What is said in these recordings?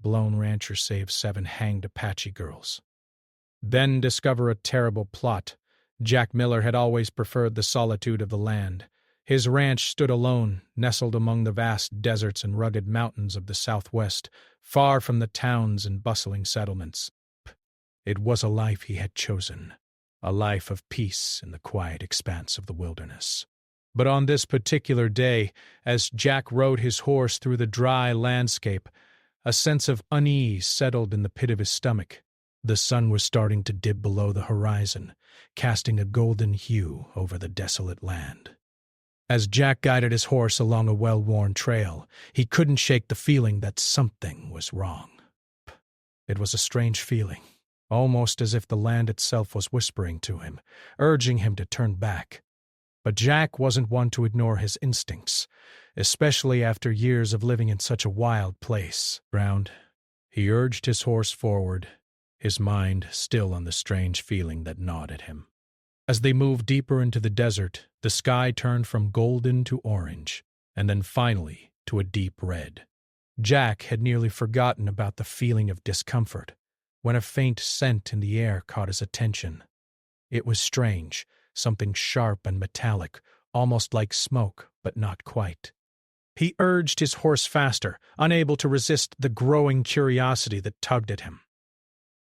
Blown rancher saves 7 hanged Apache girls. Then discover a terrible plot. Jack Miller had always preferred the solitude of the land. His ranch stood alone, nestled among the vast deserts and rugged mountains of the Southwest, far from the towns and bustling settlements. It was a life he had chosen, a life of peace in the quiet expanse of the wilderness. But on this particular day, as Jack rode his horse through the dry landscape, a sense of unease settled in the pit of his stomach. The sun was starting to dip below the horizon, casting a golden hue over the desolate land. As Jack guided his horse along a well-worn trail, he couldn't shake the feeling that something was wrong. It was a strange feeling, almost as if the land itself was whispering to him, urging him to turn back. But Jack wasn't one to ignore his instincts, especially after years of living in such a wild place. He urged his horse forward, his mind still on the strange feeling that gnawed at him. As they moved deeper into the desert, the sky turned from golden to orange, and then finally to a deep red. Jack had nearly forgotten about the feeling of discomfort when a faint scent in the air caught his attention. It was strange, something sharp and metallic, almost like smoke, but not quite. He urged his horse faster, unable to resist the growing curiosity that tugged at him.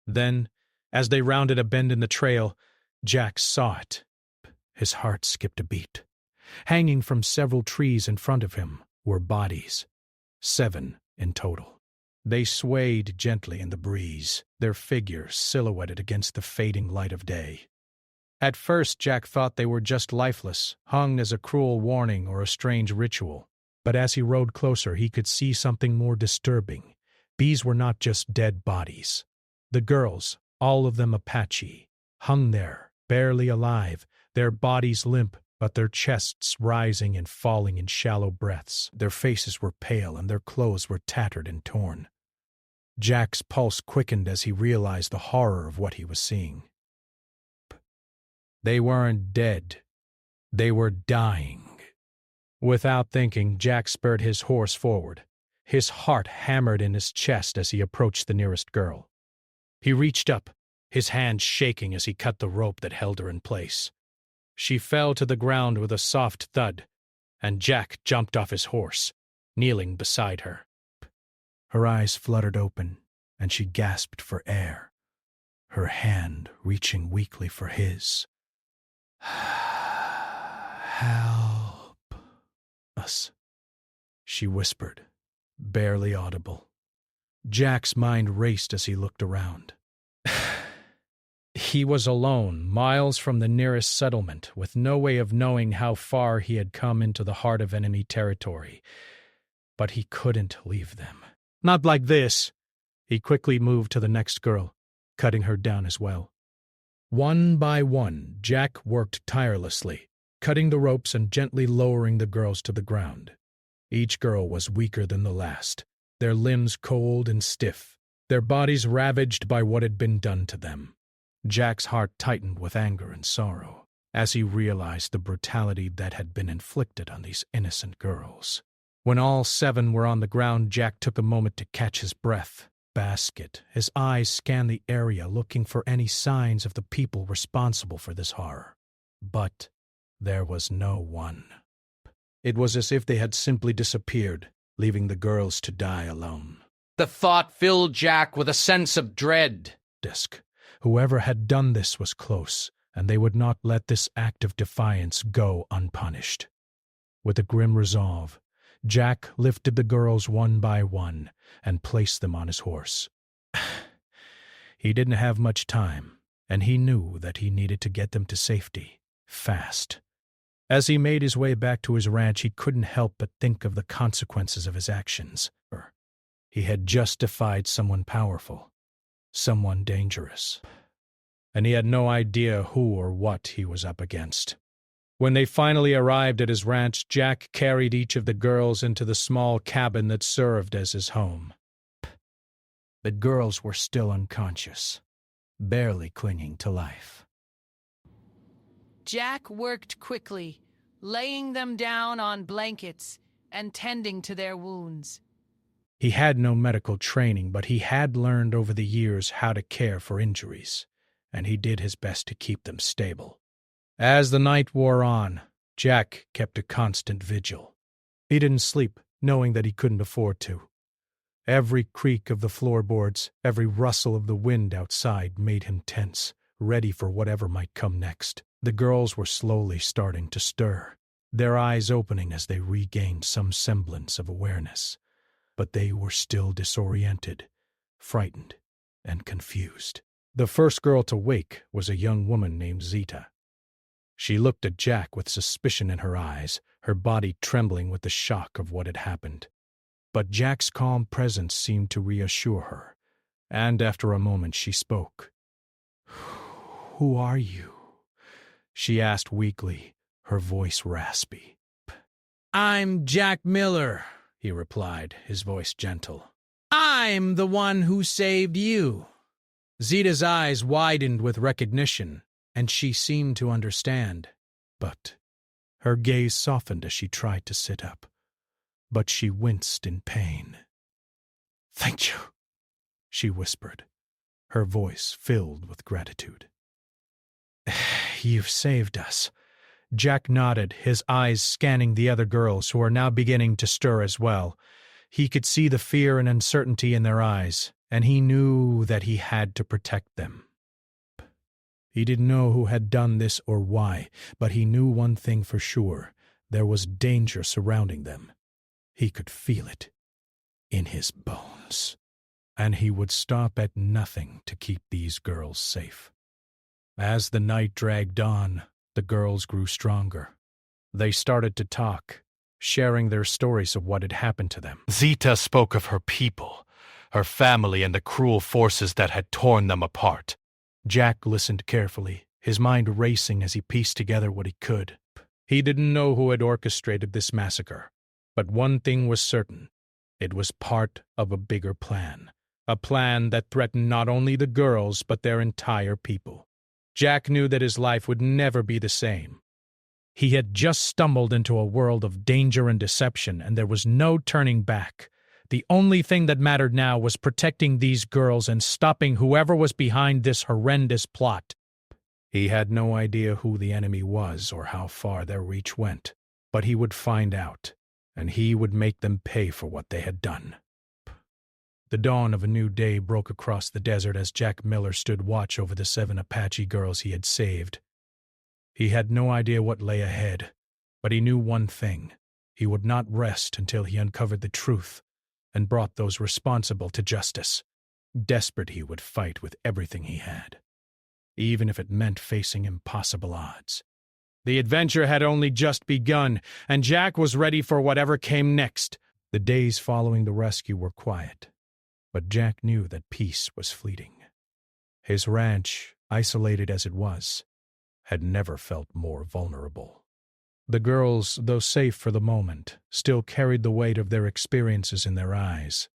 Then, as they rounded a bend in the trail, Jack saw it. His heart skipped a beat. Hanging from several trees in front of him were bodies, 7 in total. They swayed gently in the breeze, their figures silhouetted against the fading light of day. At first, Jack thought they were just lifeless, hung as a cruel warning or a strange ritual. But as he rode closer, he could see something more disturbing. These were not just dead bodies. The girls, all of them Apache, hung there, barely alive, their bodies limp, but their chests rising and falling in shallow breaths. Their faces were pale and their clothes were tattered and torn. Jack's pulse quickened as he realized the horror of what he was seeing. They weren't dead. They were dying. Without thinking, Jack spurred his horse forward. His heart hammered in his chest as he approached the nearest girl. He reached up, his hand shaking as he cut the rope that held her in place. She fell to the ground with a soft thud, and Jack jumped off his horse, kneeling beside her. Her eyes fluttered open, and she gasped for air, her hand reaching weakly for his. "Help us," she whispered, barely audible. Jack's mind raced as he looked around. He was alone, miles from the nearest settlement, with no way of knowing how far he had come into the heart of enemy territory. But he couldn't leave them. Not like this. He quickly moved to the next girl, cutting her down as well. One by one, Jack worked tirelessly, cutting the ropes and gently lowering the girls to the ground. Each girl was weaker than the last, their limbs cold and stiff, their bodies ravaged by what had been done to them. Jack's heart tightened with anger and sorrow as he realized the brutality that had been inflicted on these innocent girls. When all 7 were on the ground, Jack took a moment to catch his breath. His eyes scanned the area looking for any signs of the people responsible for this horror. But there was no one. It was as if they had simply disappeared, leaving the girls to die alone. The thought filled Jack with a sense of dread. Whoever had done this was close, and they would not let this act of defiance go unpunished. With a grim resolve, Jack lifted the girls one by one and placed them on his horse. He didn't have much time, and he knew that he needed to get them to safety, fast. As he made his way back to his ranch, he couldn't help but think of the consequences of his actions. He had just defied someone powerful, someone dangerous, and he had no idea who or what he was up against. When they finally arrived at his ranch, Jack carried each of the girls into the small cabin that served as his home. The girls were still unconscious, barely clinging to life. Jack worked quickly, laying them down on blankets and tending to their wounds. He had no medical training, but he had learned over the years how to care for injuries, and he did his best to keep them stable. As the night wore on, Jack kept a constant vigil. He didn't sleep, knowing that he couldn't afford to. Every creak of the floorboards, every rustle of the wind outside made him tense, ready for whatever might come next. The girls were slowly starting to stir, their eyes opening as they regained some semblance of awareness. But they were still disoriented, frightened, and confused. The first girl to wake was a young woman named Zita. She looked at Jack with suspicion in her eyes, her body trembling with the shock of what had happened. But Jack's calm presence seemed to reassure her, and after a moment she spoke. "Who are you?" she asked weakly, her voice raspy. "I'm Jack Miller," he replied, his voice gentle. "I'm the one who saved you." Zita's eyes widened with recognition, and she seemed to understand. But her gaze softened as she tried to sit up. But she winced in pain. "Thank you," she whispered, her voice filled with gratitude. "You've saved us." Jack nodded, his eyes scanning the other girls who were now beginning to stir as well. He could see the fear and uncertainty in their eyes, and he knew that he had to protect them. He didn't know who had done this or why, but he knew one thing for sure. There was danger surrounding them. He could feel it in his bones, and he would stop at nothing to keep these girls safe. As the night dragged on, the girls grew stronger. They started to talk, sharing their stories of what had happened to them. Zita spoke of her people, her family, and the cruel forces that had torn them apart. Jack listened carefully, his mind racing as he pieced together what he could. He didn't know who had orchestrated this massacre, but one thing was certain. It was part of a bigger plan, a plan that threatened not only the girls but their entire people. Jack knew that his life would never be the same. He had just stumbled into a world of danger and deception, and there was no turning back. The only thing that mattered now was protecting these girls and stopping whoever was behind this horrendous plot. He had no idea who the enemy was or how far their reach went, but he would find out, and he would make them pay for what they had done. The dawn of a new day broke across the desert as Jack Miller stood watch over the 7 Apache girls he had saved. He had no idea what lay ahead, but he knew one thing. He would not rest until he uncovered the truth and brought those responsible to justice. Desperate, he would fight with everything he had, even if it meant facing impossible odds. The adventure had only just begun, and Jack was ready for whatever came next. The days following the rescue were quiet, but Jack knew that peace was fleeting. His ranch, isolated as it was, had never felt more vulnerable. The girls, though safe for the moment, still carried the weight of their experiences in their eyes.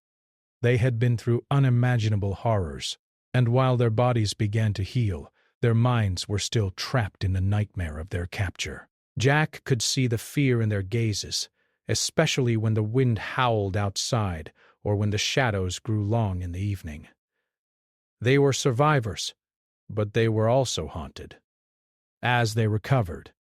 They had been through unimaginable horrors, and while their bodies began to heal, their minds were still trapped in the nightmare of their capture. Jack could see the fear in their gazes, especially when the wind howled outside or when the shadows grew long in the evening. They were survivors, but they were also haunted. As they recovered,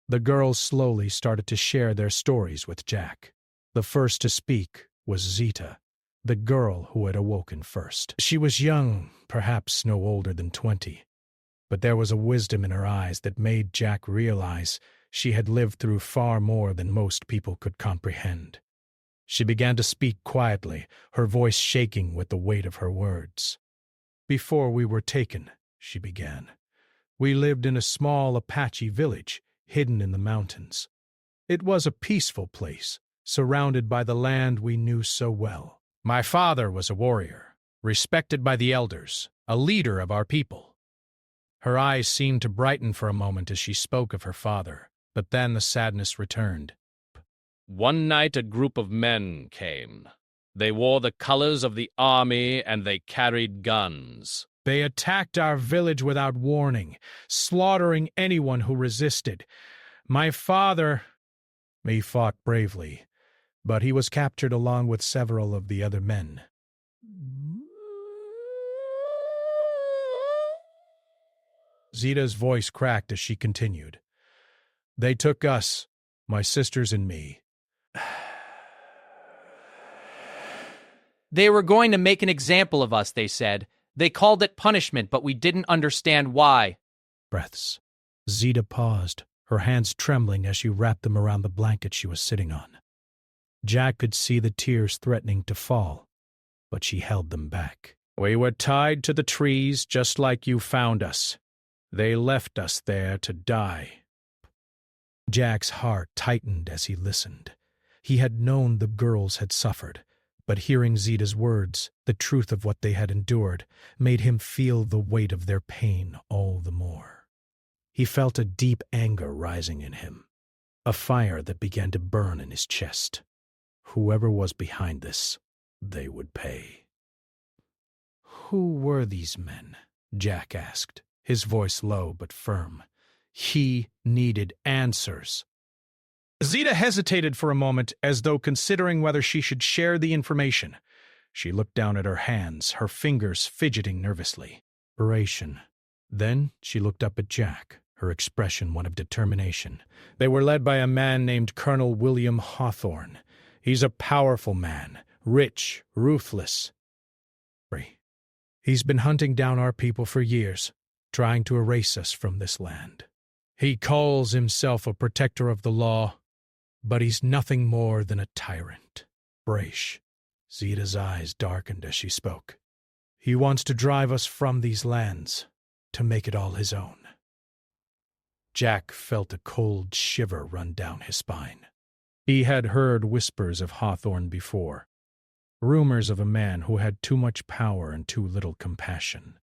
the girls slowly started to share their stories with Jack. The first to speak was Zita, the girl who had awoken first. She was young, perhaps no older than 20, but there was a wisdom in her eyes that made Jack realize she had lived through far more than most people could comprehend. She began to speak quietly, her voice shaking with the weight of her words. "Before we were taken," she began, "we lived in a small Apache village, hidden in the mountains. It was a peaceful place, surrounded by the land we knew so well. My father was a warrior, respected by the elders, a leader of our people." Her eyes seemed to brighten for a moment as she spoke of her father, but then the sadness returned. One night a group of men came. They wore the colors of the army and they carried guns. They attacked our village without warning, slaughtering anyone who resisted. My father, he fought bravely, but he was captured along with several of the other men. Zita's voice cracked as she continued. They took us, my sisters and me. They were going to make an example of us, they said. They called it punishment, but we didn't understand why. Breaths. Zita paused, her hands trembling as she wrapped them around the blanket she was sitting on. Jack could see the tears threatening to fall, but she held them back. We were tied to the trees just like you found us. They left us there to die. Jack's heart tightened as he listened. He had known the girls had suffered, but hearing Zita's words, the truth of what they had endured, made him feel the weight of their pain all the more. He felt a deep anger rising in him, a fire that began to burn in his chest. Whoever was behind this, they would pay. Who were these men? Jack asked, his voice low but firm. He needed answers. Zita hesitated for a moment, as though considering whether she should share the information. She looked down at her hands, her fingers fidgeting nervously. Narration. Then she looked up at Jack, her expression one of determination. They were led by a man named Colonel William Hawthorne. He's a powerful man, rich, ruthless. He's been hunting down our people for years, trying to erase us from this land. He calls himself a protector of the law, but he's nothing more than a tyrant. Braish. Zita's eyes darkened as she spoke. He wants to drive us from these lands, to make it all his own. Jack felt a cold shiver run down his spine. He had heard whispers of Hawthorne before, rumors of a man who had too much power and too little compassion.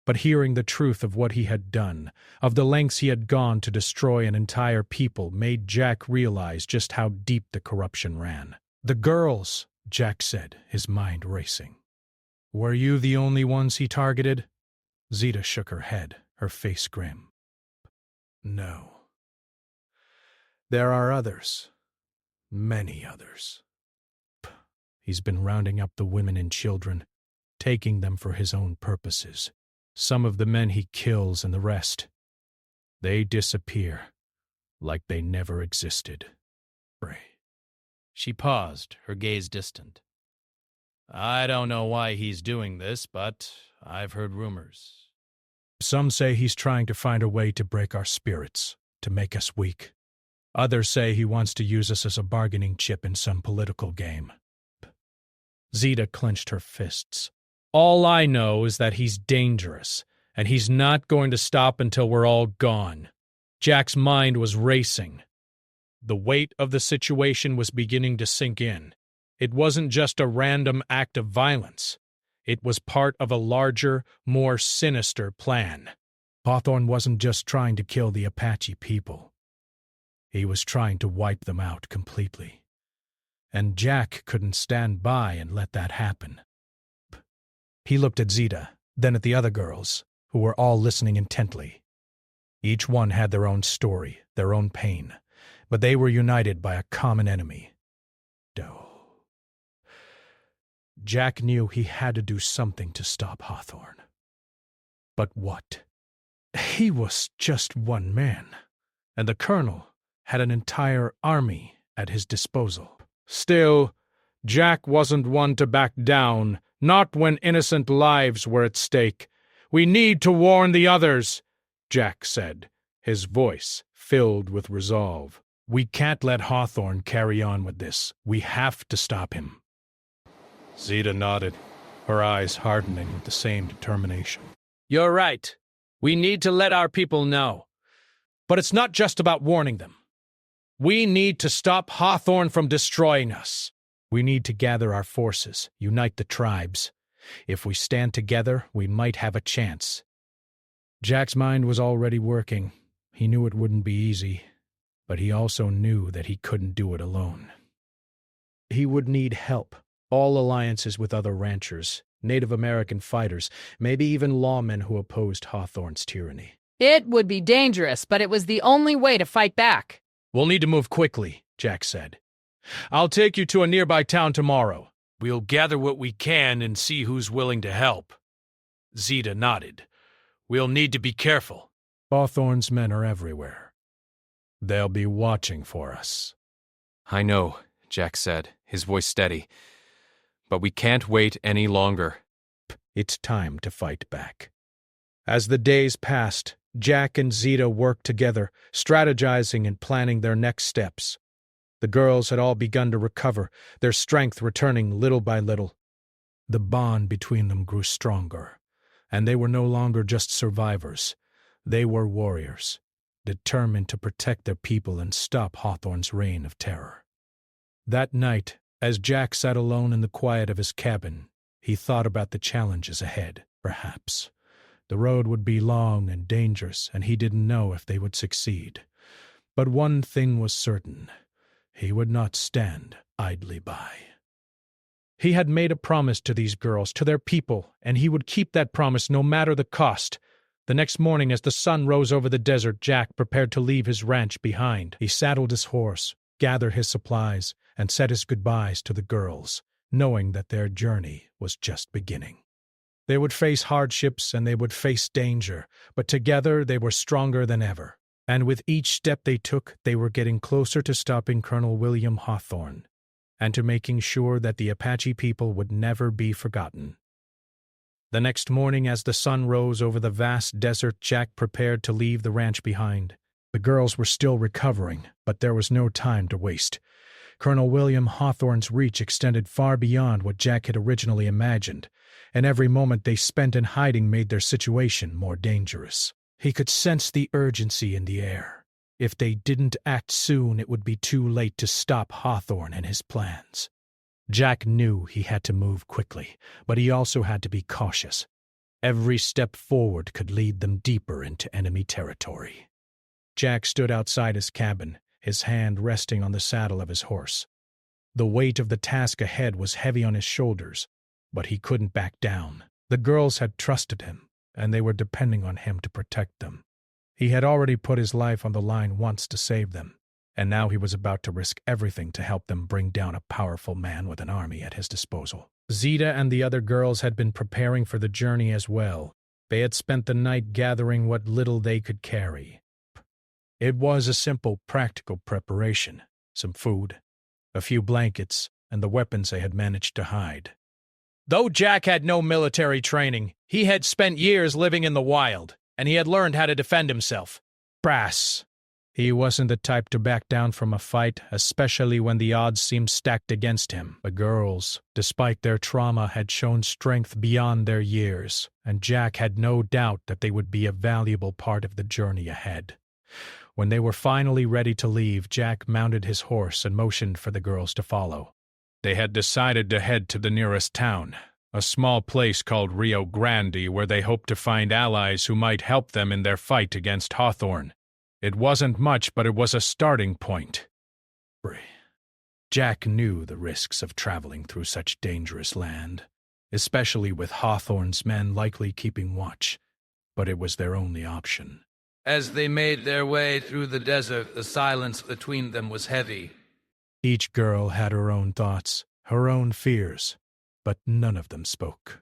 But hearing the truth of what he had done, of the lengths he had gone to destroy an entire people, made Jack realize just how deep the corruption ran. The girls, Jack said, his mind racing. Were you the only ones he targeted? Zita shook her head, her face grim. No. There are others. Many others. He's been rounding up the women and children, taking them for his own purposes. Some of the men he kills and the rest, they disappear, like they never existed. She paused, her gaze distant. I don't know why he's doing this, but I've heard rumors. Some say he's trying to find a way to break our spirits, to make us weak. Others say he wants to use us as a bargaining chip in some political game. Zita clenched her fists. All I know is that he's dangerous, and he's not going to stop until we're all gone. Jack's mind was racing. The weight of the situation was beginning to sink in. It wasn't just a random act of violence. It was part of a larger, more sinister plan. Hawthorne wasn't just trying to kill the Apache people. He was trying to wipe them out completely. And Jack couldn't stand by and let that happen. He looked at Zita, then at the other girls, who were all listening intently. Each one had their own story, their own pain, but they were united by a common enemy. Jack knew he had to do something to stop Hawthorne. But what? He was just one man, and the colonel had an entire army at his disposal. Still, Jack wasn't one to back down, not when innocent lives were at stake. We need to warn the others, Jack said, his voice filled with resolve. We can't let Hawthorne carry on with this. We have to stop him. Zita nodded, her eyes hardening with the same determination. You're right. We need to let our people know. But it's not just about warning them. We need to stop Hawthorne from destroying us. We need to gather our forces, unite the tribes. If we stand together, we might have a chance. Jack's mind was already working. He knew it wouldn't be easy, but he also knew that he couldn't do it alone. He would need help, all alliances with other ranchers, Native American fighters, maybe even lawmen who opposed Hawthorne's tyranny. It would be dangerous, but it was the only way to fight back. We'll need to move quickly, Jack said. I'll take you to a nearby town tomorrow. We'll gather what we can and see who's willing to help. Zeta nodded. We'll need to be careful. Hawthorne's men are everywhere. They'll be watching for us. I know, Jack said, his voice steady. But we can't wait any longer. It's time to fight back. As the days passed, Jack and Zeta worked together, strategizing and planning their next steps. The girls had all begun to recover, their strength returning little by little. The bond between them grew stronger, and they were no longer just survivors. They were warriors, determined to protect their people and stop Hawthorne's reign of terror. That night, as Jack sat alone in the quiet of his cabin, he thought about the challenges ahead, perhaps. The road would be long and dangerous, and he didn't know if they would succeed. But one thing was certain. He would not stand idly by. He had made a promise to these girls, to their people, and he would keep that promise no matter the cost. The next morning, as the sun rose over the desert, Jack prepared to leave his ranch behind. He saddled his horse, gathered his supplies, and said his goodbyes to the girls, knowing that their journey was just beginning. They would face hardships and they would face danger, but together they were stronger than ever. And with each step they took, they were getting closer to stopping Colonel William Hawthorne, and to making sure that the Apache people would never be forgotten. The next morning, as the sun rose over the vast desert, Jack prepared to leave the ranch behind. The girls were still recovering, but there was no time to waste. Colonel William Hawthorne's reach extended far beyond what Jack had originally imagined, and every moment they spent in hiding made their situation more dangerous. He could sense the urgency in the air. If they didn't act soon, it would be too late to stop Hawthorne and his plans. Jack knew he had to move quickly, but he also had to be cautious. Every step forward could lead them deeper into enemy territory. Jack stood outside his cabin, his hand resting on the saddle of his horse. The weight of the task ahead was heavy on his shoulders, but he couldn't back down. The girls had trusted him, and they were depending on him to protect them. He had already put his life on the line once to save them, and now he was about to risk everything to help them bring down a powerful man with an army at his disposal. Zeta and the other girls had been preparing for the journey as well. They had spent the night gathering what little they could carry. It was a simple, practical preparation: some food, a few blankets, and the weapons they had managed to hide. Though Jack had no military training, he had spent years living in the wild, and he had learned how to defend himself. Brass. He wasn't the type to back down from a fight, especially when the odds seemed stacked against him. The girls, despite their trauma, had shown strength beyond their years, and Jack had no doubt that they would be a valuable part of the journey ahead. When they were finally ready to leave, Jack mounted his horse and motioned for the girls to follow. They had decided to head to the nearest town, a small place called Rio Grande, where they hoped to find allies who might help them in their fight against Hawthorne. It wasn't much, but it was a starting point. Jack knew the risks of traveling through such dangerous land, especially with Hawthorne's men likely keeping watch, but it was their only option. As they made their way through the desert, the silence between them was heavy. Each girl had her own thoughts, her own fears, but none of them spoke.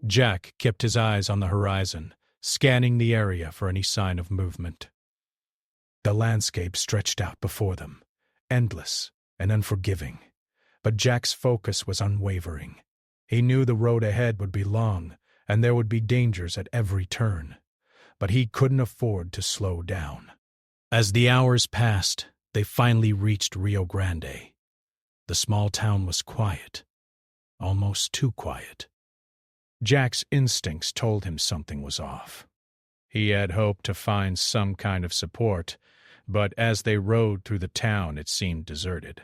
Jack kept his eyes on the horizon, scanning the area for any sign of movement. The landscape stretched out before them, endless and unforgiving, but Jack's focus was unwavering. He knew the road ahead would be long, and there would be dangers at every turn, but he couldn't afford to slow down. As the hours passed, they finally reached Rio Grande. The small town was quiet, almost too quiet. Jack's instincts told him something was off. He had hoped to find some kind of support, but as they rode through the town, it seemed deserted.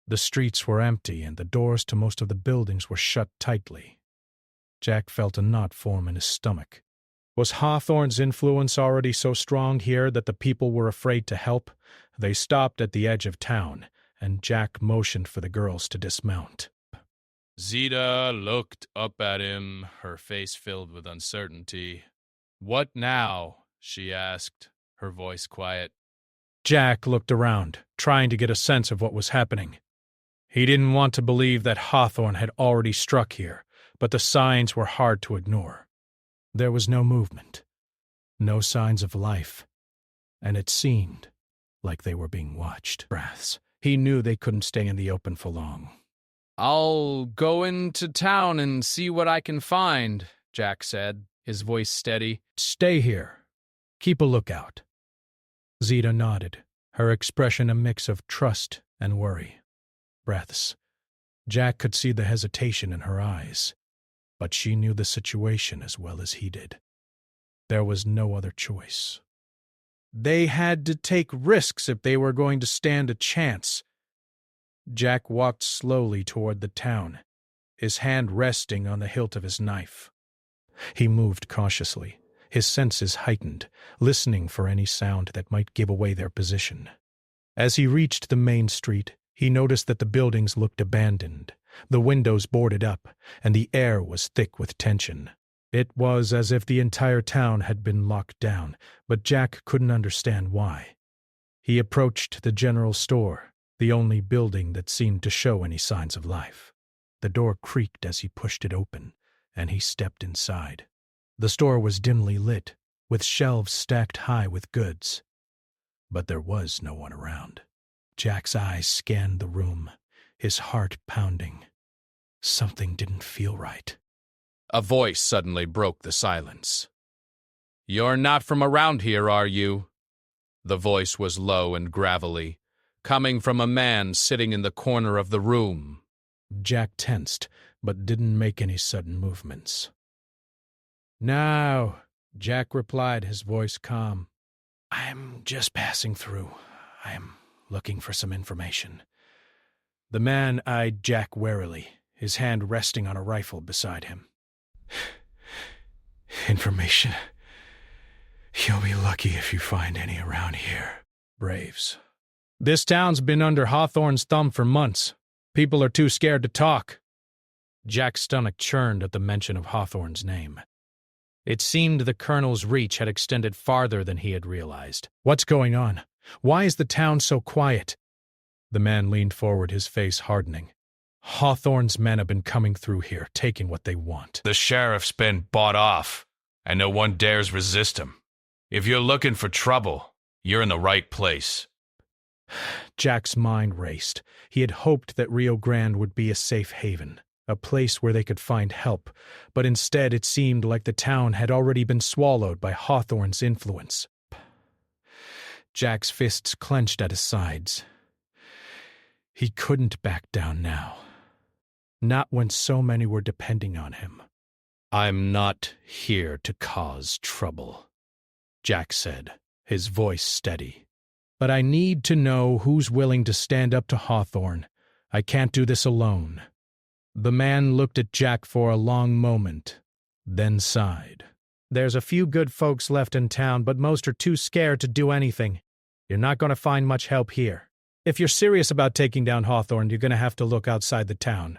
The streets were empty, and the doors to most of the buildings were shut tightly. Jack felt a knot form in his stomach. Was Hawthorne's influence already so strong here that the people were afraid to help? They stopped at the edge of town, and Jack motioned for the girls to dismount. Zeta looked up at him, her face filled with uncertainty. "What now?" she asked, her voice quiet. Jack looked around, trying to get a sense of what was happening. He didn't want to believe that Hawthorne had already struck here, but the signs were hard to ignore. There was no movement, no signs of life, and it seemed like they were being watched. Breaths. He knew they couldn't stay in the open for long. "I'll go into town and see what I can find," Jack said, his voice steady. "Stay here. Keep a lookout." Zita nodded, her expression a mix of trust and worry. Breaths. Jack could see the hesitation in her eyes, but she knew the situation as well as he did. There was no other choice. They had to take risks if they were going to stand a chance. Jack walked slowly toward the town, his hand resting on the hilt of his knife. He moved cautiously, his senses heightened, listening for any sound that might give away their position. As he reached the main street, he noticed that the buildings looked abandoned, the windows boarded up, and the air was thick with tension. It was as if the entire town had been locked down, but Jack couldn't understand why. He approached the general store, the only building that seemed to show any signs of life. The door creaked as he pushed it open, and he stepped inside. The store was dimly lit, with shelves stacked high with goods. But there was no one around. Jack's eyes scanned the room, his heart pounding. Something didn't feel right. A voice suddenly broke the silence. "You're not from around here, are you?" The voice was low and gravelly, coming from a man sitting in the corner of the room. Jack tensed, but didn't make any sudden movements. "No," Jack replied, his voice calm. "I'm just passing through. I'm looking for some information." The man eyed Jack warily, his hand resting on a rifle beside him. "Information? You'll be lucky if you find any around here." Braves. "This town's been under Hawthorne's thumb for months. People are too scared to talk." Jack's stomach churned at the mention of Hawthorne's name. It seemed the colonel's reach had extended farther than he had realized. "What's going on? Why is the town so quiet?" The man leaned forward, his face hardening. "Hawthorne's men have been coming through here, taking what they want." The sheriff's been bought off, and no one dares resist him. If you're looking for trouble, you're in the right place. Jack's mind raced. He had hoped that Rio Grande would be a safe haven, a place where they could find help, but instead it seemed like the town had already been swallowed by Hawthorne's influence. Jack's fists clenched at his sides. He couldn't back down now. Not when so many were depending on him. "I'm not here to cause trouble," Jack said, his voice steady. "But I need to know who's willing to stand up to Hawthorne. I can't do this alone." The man looked at Jack for a long moment, then sighed. "There's a few good folks left in town, but most are too scared to do anything. You're not going to find much help here. If you're serious about taking down Hawthorne, you're going to have to look outside the town.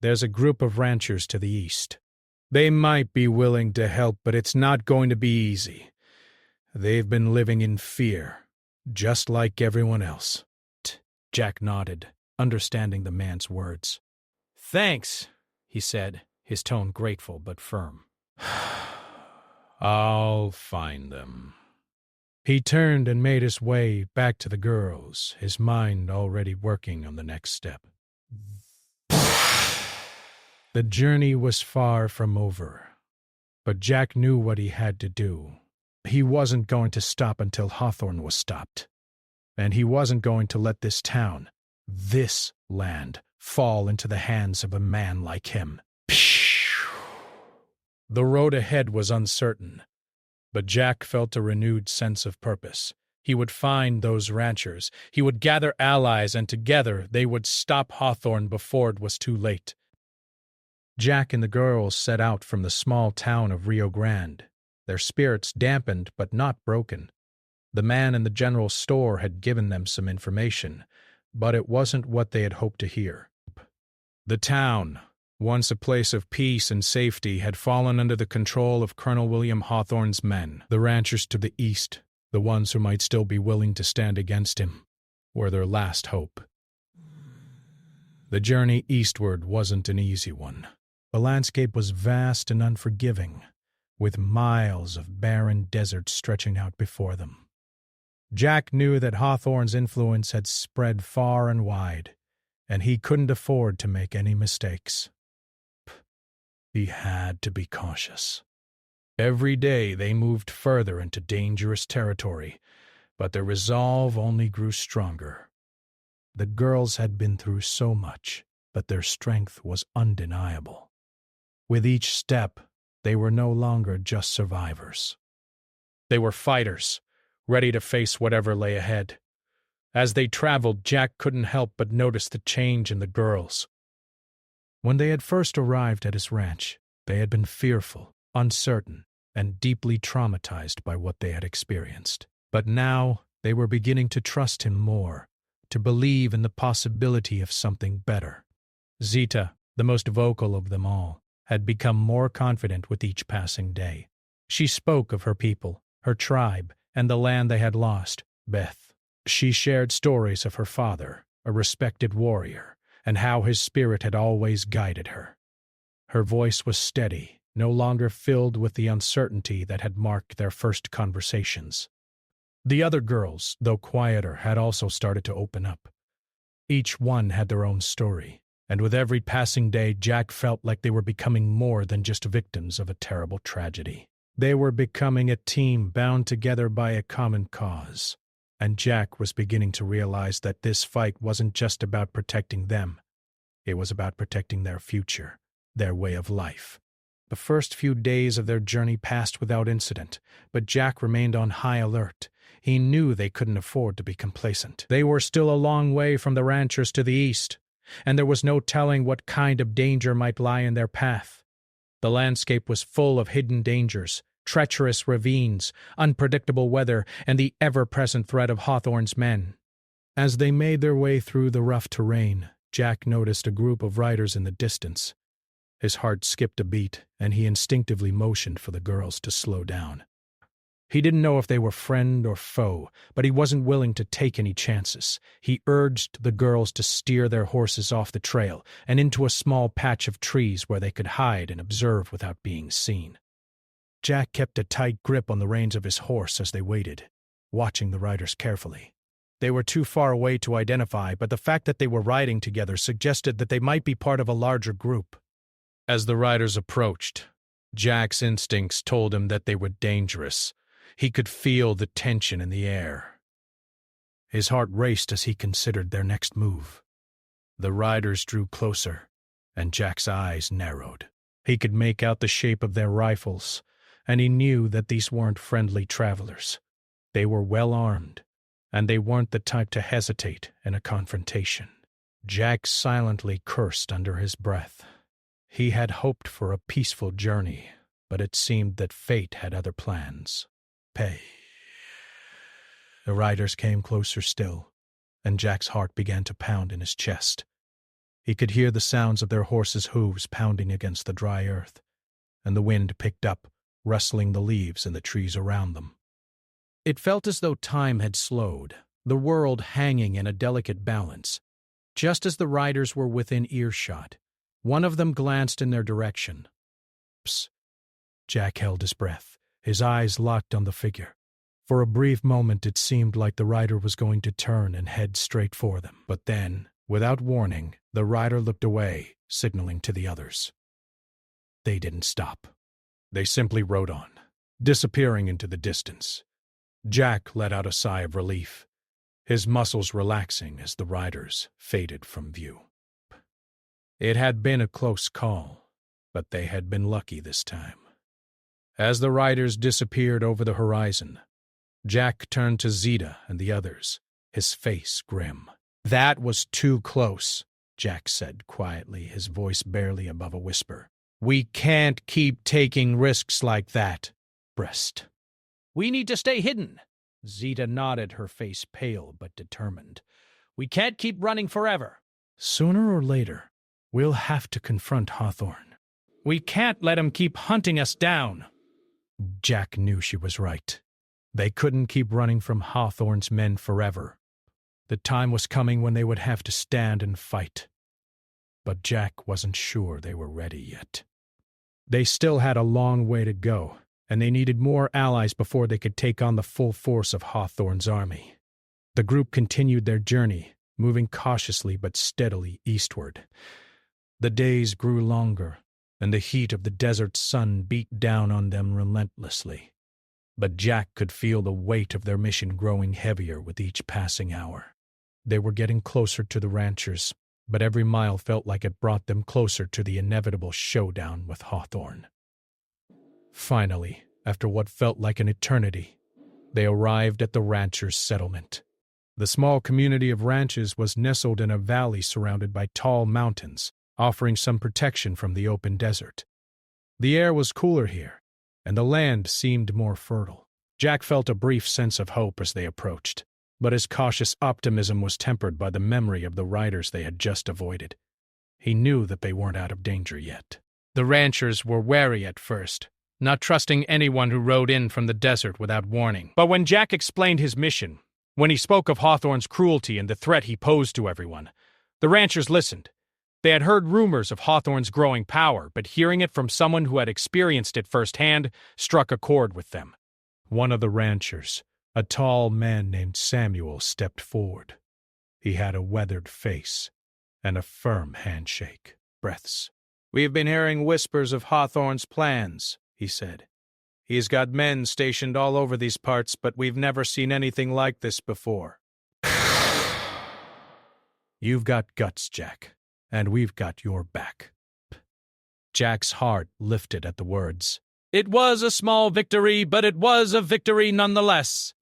There's a group of ranchers to the east. They might be willing to help, but it's not going to be easy. They've been living in fear, just like everyone else." Jack nodded, understanding the man's words. "Thanks," he said, his tone grateful but firm. "I'll find them." He turned and made his way back to the girls, his mind already working on the next step. The journey was far from over, but Jack knew what he had to do. He wasn't going to stop until Hawthorne was stopped. And he wasn't going to let this town, this land, fall into the hands of a man like him. The road ahead was uncertain, but Jack felt a renewed sense of purpose. He would find those ranchers, he would gather allies, and together they would stop Hawthorne before it was too late. Jack and the girls set out from the small town of Rio Grande, their spirits dampened but not broken. The man in the general store had given them some information, but it wasn't what they had hoped to hear. The town, once a place of peace and safety, had fallen under the control of Colonel William Hawthorne's men. The ranchers to the east, The ones who might still be willing to stand against him were their last hope. The journey eastward wasn't an easy one. The landscape was vast and unforgiving, with miles of barren desert stretching out before them. Jack knew that Hawthorne's influence had spread far and wide, and he couldn't afford to make any mistakes. He had to be cautious. Every day they moved further into dangerous territory, but their resolve only grew stronger. The girls had been through so much, but their strength was undeniable. With each step, they were no longer just survivors. They were fighters, ready to face whatever lay ahead. As they traveled, Jack couldn't help but notice the change in the girls. When they had first arrived at his ranch, they had been fearful, uncertain, and deeply traumatized by what they had experienced. But now they were beginning to trust him more, to believe in the possibility of something better. Zita, the most vocal of them all, had become more confident with each passing day. She spoke of her people, her tribe, and the land they had lost, Beth. She shared stories of her father, a respected warrior, and how his spirit had always guided her. Her voice was steady, no longer filled with the uncertainty that had marked their first conversations. The other girls, though quieter, had also started to open up. Each one had their own story, and with every passing day, Jack felt like they were becoming more than just victims of a terrible tragedy. They were becoming a team bound together by a common cause, and Jack was beginning to realize that this fight wasn't just about protecting them. It was about protecting their future, their way of life. The first few days of their journey passed without incident, but Jack remained on high alert. He knew they couldn't afford to be complacent. They were still a long way from the ranchers to the east, and there was no telling what kind of danger might lie in their path. The landscape was full of hidden dangers, treacherous ravines, unpredictable weather, and the ever-present threat of Hawthorne's men. As they made their way through the rough terrain, Jack noticed a group of riders in the distance. His heart skipped a beat, and he instinctively motioned for the girls to slow down. He didn't know if they were friend or foe, but he wasn't willing to take any chances. He urged the girls to steer their horses off the trail and into a small patch of trees where they could hide and observe without being seen. Jack kept a tight grip on the reins of his horse as they waited, watching the riders carefully. They were too far away to identify, but the fact that they were riding together suggested that they might be part of a larger group. As the riders approached, Jack's instincts told him that they were dangerous. He could feel the tension in the air. His heart raced as he considered their next move. The riders drew closer, and Jack's eyes narrowed. He could make out the shape of their rifles, and he knew that these weren't friendly travelers. They were well armed, and they weren't the type to hesitate in a confrontation. Jack silently cursed under his breath. He had hoped for a peaceful journey, but it seemed that fate had other plans. Pay. The riders came closer still, and Jack's heart began to pound in his chest. He could hear the sounds of their horses' hooves pounding against the dry earth, and the wind picked up, rustling the leaves in the trees around them. It felt as though time had slowed, the world hanging in a delicate balance. Just as the riders were within earshot, one of them glanced in their direction. Psst. Jack held his breath, his eyes locked on the figure. For a brief moment it seemed like the rider was going to turn and head straight for them. But then, without warning, the rider looked away, signaling to the others. They didn't stop. They simply rode on, disappearing into the distance. Jack let out a sigh of relief, his muscles relaxing as the riders faded from view. It had been a close call, but they had been lucky this time. As the riders disappeared over the horizon, Jack turned to Zita and the others, his face grim. "That was too close," Jack said quietly, his voice barely above a whisper. "We can't keep taking risks like that." Breast. "We need to stay hidden." Zita nodded, her face pale but determined. "We can't keep running forever." "Sooner or later, we'll have to confront Hawthorne. We can't let him keep hunting us down." Jack knew she was right. They couldn't keep running from Hawthorne's men forever. The time was coming when they would have to stand and fight. But Jack wasn't sure they were ready yet. They still had a long way to go, and they needed more allies before they could take on the full force of Hawthorne's army. The group continued their journey, moving cautiously but steadily eastward. The days grew longer, and the heat of the desert sun beat down on them relentlessly. But Jack could feel the weight of their mission growing heavier with each passing hour. They were getting closer to the ranchers, but every mile felt like it brought them closer to the inevitable showdown with Hawthorne. Finally, after what felt like an eternity, they arrived at the ranchers' settlement. The small community of ranches was nestled in a valley surrounded by tall mountains, offering some protection from the open desert. The air was cooler here, and the land seemed more fertile. Jack felt a brief sense of hope as they approached, but his cautious optimism was tempered by the memory of the riders they had just avoided. He knew that they weren't out of danger yet. The ranchers were wary at first, not trusting anyone who rode in from the desert without warning. But when Jack explained his mission, when he spoke of Hawthorne's cruelty and the threat he posed to everyone, the ranchers listened. They had heard rumors of Hawthorne's growing power, but hearing it from someone who had experienced it firsthand struck a chord with them. One of the ranchers, a tall man named Samuel, stepped forward. He had a weathered face and a firm handshake. Breaths. "We've been hearing whispers of Hawthorne's plans," he said. "He's got men stationed all over these parts, but we've never seen anything like this before." "You've got guts, Jack, and we've got your back." Jack's heart lifted at the words. "It was a small victory, but it was a victory nonetheless."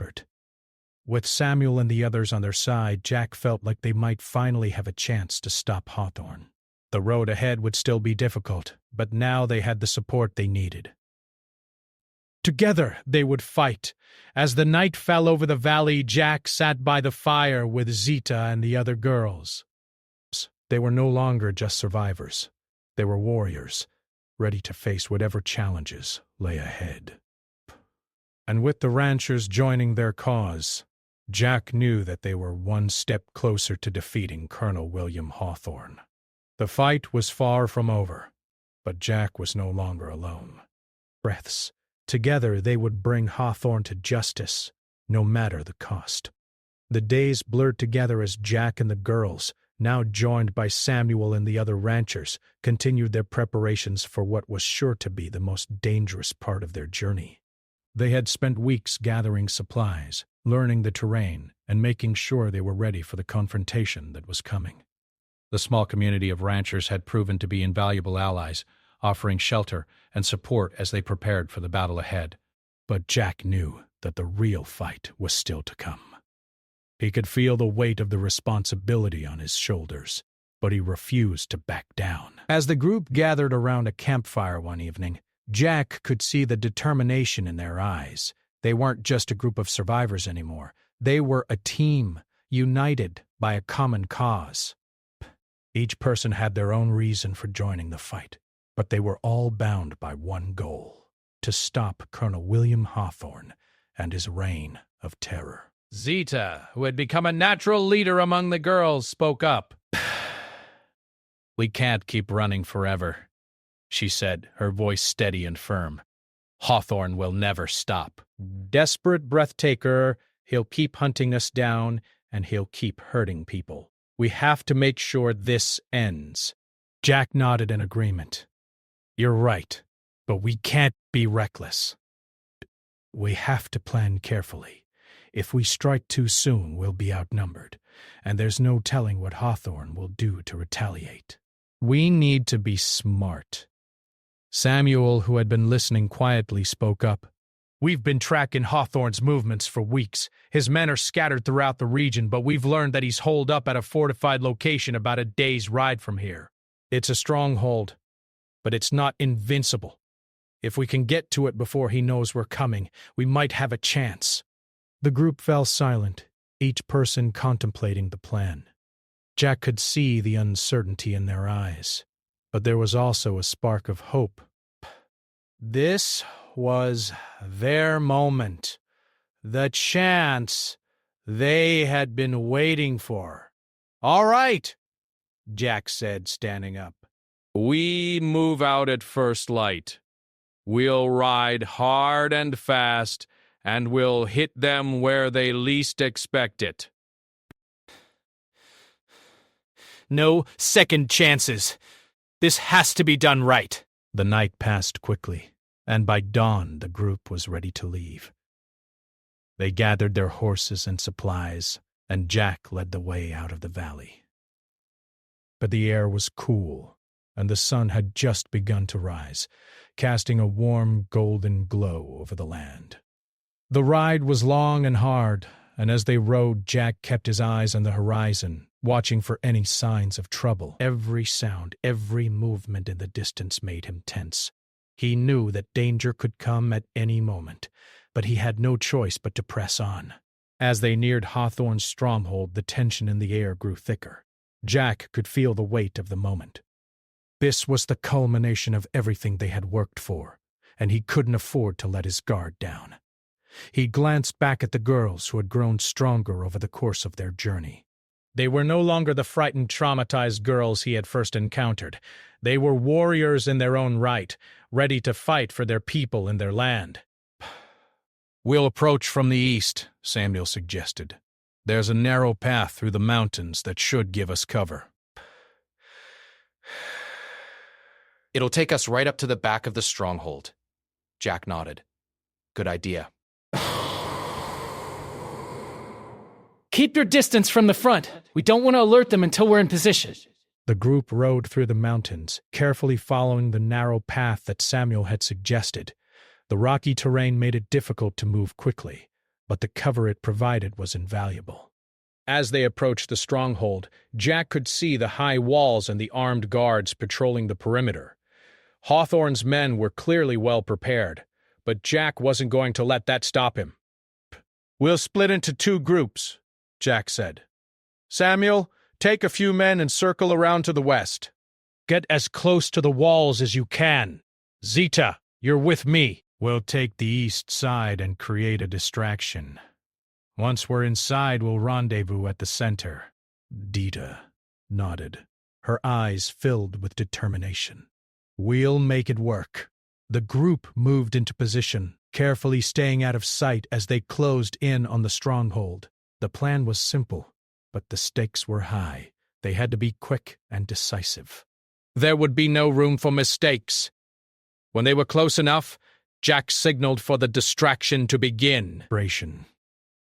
With Samuel and the others on their side, Jack felt like they might finally have a chance to stop Hawthorne. The road ahead would still be difficult, but now they had the support they needed. Together they would fight. As the night fell over the valley, Jack sat by the fire with Zita and the other girls. They were no longer just survivors. They were warriors, ready to face whatever challenges lay ahead. And with the ranchers joining their cause, Jack knew that they were one step closer to defeating Colonel William Hawthorne. The fight was far from over, but Jack was no longer alone. Breaths. Together they would bring Hawthorne to justice, no matter the cost. The days blurred together as Jack and the girls, now joined by Samuel and the other ranchers, continued their preparations for what was sure to be the most dangerous part of their journey. They had spent weeks gathering supplies, learning the terrain, and making sure they were ready for the confrontation that was coming. The small community of ranchers had proven to be invaluable allies, offering shelter and support as they prepared for the battle ahead. But Jack knew that the real fight was still to come. He could feel the weight of the responsibility on his shoulders, but he refused to back down. As the group gathered around a campfire one evening, Jack could see the determination in their eyes. They weren't just a group of survivors anymore. They were a team, united by a common cause. Each person had their own reason for joining the fight, but they were all bound by one goal: to stop Colonel William Hawthorne and his reign of terror. Zita, who had become a natural leader among the girls, spoke up. "We can't keep running forever," she said, her voice steady and firm. "Hawthorne will never stop. Desperate breath-taker, he'll keep hunting us down, and he'll keep hurting people. We have to make sure this ends." Jack nodded in agreement. "You're right, but we can't be reckless. We have to plan carefully. If we strike too soon, we'll be outnumbered, and there's no telling what Hawthorne will do to retaliate. We need to be smart." Samuel, who had been listening quietly, spoke up. "We've been tracking Hawthorne's movements for weeks. His men are scattered throughout the region, but we've learned that he's holed up at a fortified location about a day's ride from here. It's a stronghold, but it's not invincible. If we can get to it before he knows we're coming, we might have a chance." The group fell silent, each person contemplating the plan. Jack could see the uncertainty in their eyes, but there was also a spark of hope. This was their moment, The chance they had been waiting for. "All right," Jack said, standing up. "We move out at first light. We'll ride hard and fast, and we'll hit them where they least expect it." No second chances. This has to be done right. The night passed quickly, and by dawn the group was ready to leave. They gathered their horses and supplies, and Jack led the way out of the valley. But the air was cool, and the sun had just begun to rise, casting a warm golden glow over the land. The ride was long and hard, and as they rode, Jack kept his eyes on the horizon, watching for any signs of trouble. Every sound, every movement in the distance made him tense. He knew that danger could come at any moment, but he had no choice but to press on. As they neared Hawthorne's stronghold, the tension in the air grew thicker. Jack could feel the weight of the moment. This was the culmination of everything they had worked for, and he couldn't afford to let his guard down. He glanced back at the girls who had grown stronger over the course of their journey. They were no longer the frightened, traumatized girls he had first encountered. They were warriors in their own right, ready to fight for their people and their land. "We'll approach from the east," Samuel suggested. "There's a narrow path through the mountains that should give us cover." It'll take us right up to the back of the stronghold. Jack nodded. Good idea. Keep your distance from the front. We don't want to alert them until we're in position. The group rode through the mountains, carefully following the narrow path that Samuel had suggested. The rocky terrain made it difficult to move quickly, but the cover it provided was invaluable. As they approached the stronghold, Jack could see the high walls and the armed guards patrolling the perimeter. Hawthorne's men were clearly well prepared, but Jack wasn't going to let that stop him. "We'll split into 2 groups," Jack said. "Samuel, take a few men and circle around to the west. Get as close to the walls as you can. Zita, you're with me. We'll take the east side and create a distraction. Once we're inside, we'll rendezvous at the center." Dita nodded, her eyes filled with determination. "We'll make it work." The group moved into position, carefully staying out of sight as they closed in on the stronghold. The plan was simple, but the stakes were high. They had to be quick and decisive. There would be no room for mistakes. When they were close enough, Jack signaled for the distraction to begin.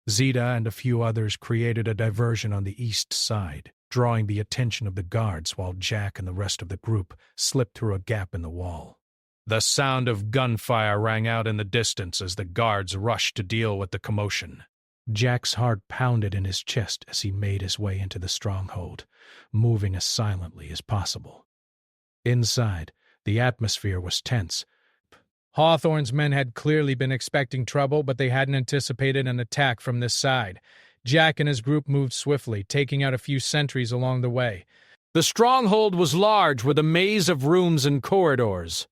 Zita and a few others created a diversion on the east side, drawing the attention of the guards while Jack and the rest of the group slipped through a gap in the wall. The sound of gunfire rang out in the distance as the guards rushed to deal with the commotion. Jack's heart pounded in his chest as he made his way into the stronghold, moving as silently as possible. Inside, the atmosphere was tense. Hawthorne's men had clearly been expecting trouble, but they hadn't anticipated an attack from this side. Jack and his group moved swiftly, taking out a few sentries along the way. The stronghold was large, with a maze of rooms and corridors.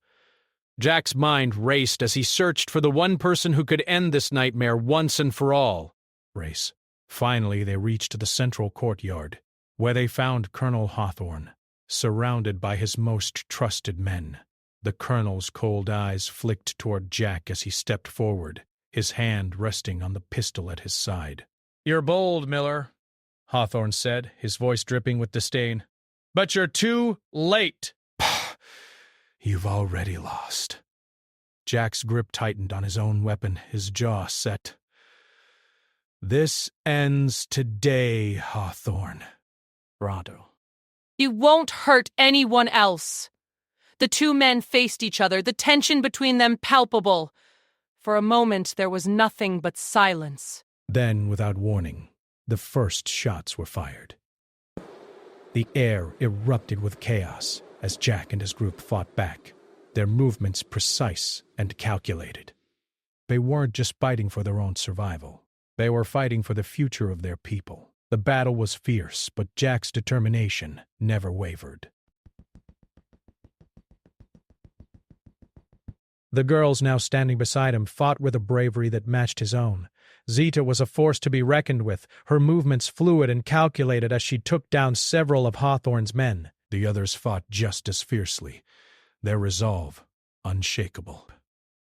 Jack's mind raced as he searched for the one person who could end this nightmare once and for all. Finally, they reached the central courtyard, where they found Colonel Hawthorne, surrounded by his most trusted men. The colonel's cold eyes flicked toward Jack as he stepped forward, his hand resting on the pistol at his side. "You're bold, Miller," Hawthorne said, his voice dripping with disdain. "But you're too late." "You've already lost." Jack's grip tightened on his own weapon, his jaw set. "This ends today, Hawthorne." Bronto. "You won't hurt anyone else." The 2 men faced each other, the tension between them palpable. For a moment, there was nothing but silence. Then, without warning, the first shots were fired. The air erupted with chaos as Jack and his group fought back, their movements precise and calculated. They weren't just fighting for their own survival. They were fighting for the future of their people. The battle was fierce, but Jack's determination never wavered. The girls, now standing beside him, fought with a bravery that matched his own. Zita was a force to be reckoned with, her movements fluid and calculated as she took down several of Hawthorne's men. The others fought just as fiercely, their resolve unshakable.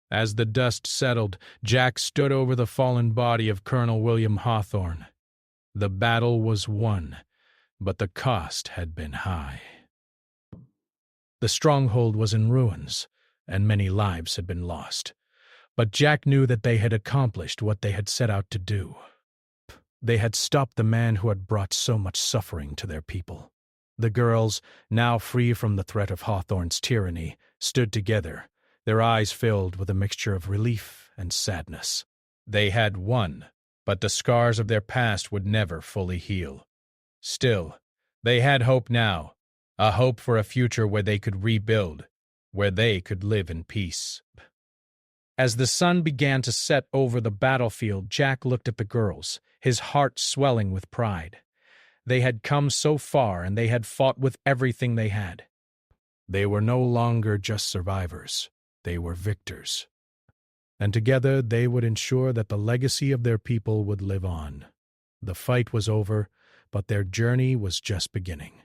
As the dust settled, Jack stood over the fallen body of Colonel William Hawthorne. The battle was won, but the cost had been high. The stronghold was in ruins, and many lives had been lost. But Jack knew that they had accomplished what they had set out to do. They had stopped the man who had brought so much suffering to their people. The girls, now free from the threat of Hawthorne's tyranny, stood together, their eyes filled with a mixture of relief and sadness. They had won, but the scars of their past would never fully heal. Still, they had hope now, a hope for a future where they could rebuild, where they could live in peace. As the sun began to set over the battlefield, Jack looked at the girls, his heart swelling with pride. They had come so far, and they had fought with everything they had. They were no longer just survivors. They were victors. And together they would ensure that the legacy of their people would live on. The fight was over, but their journey was just beginning.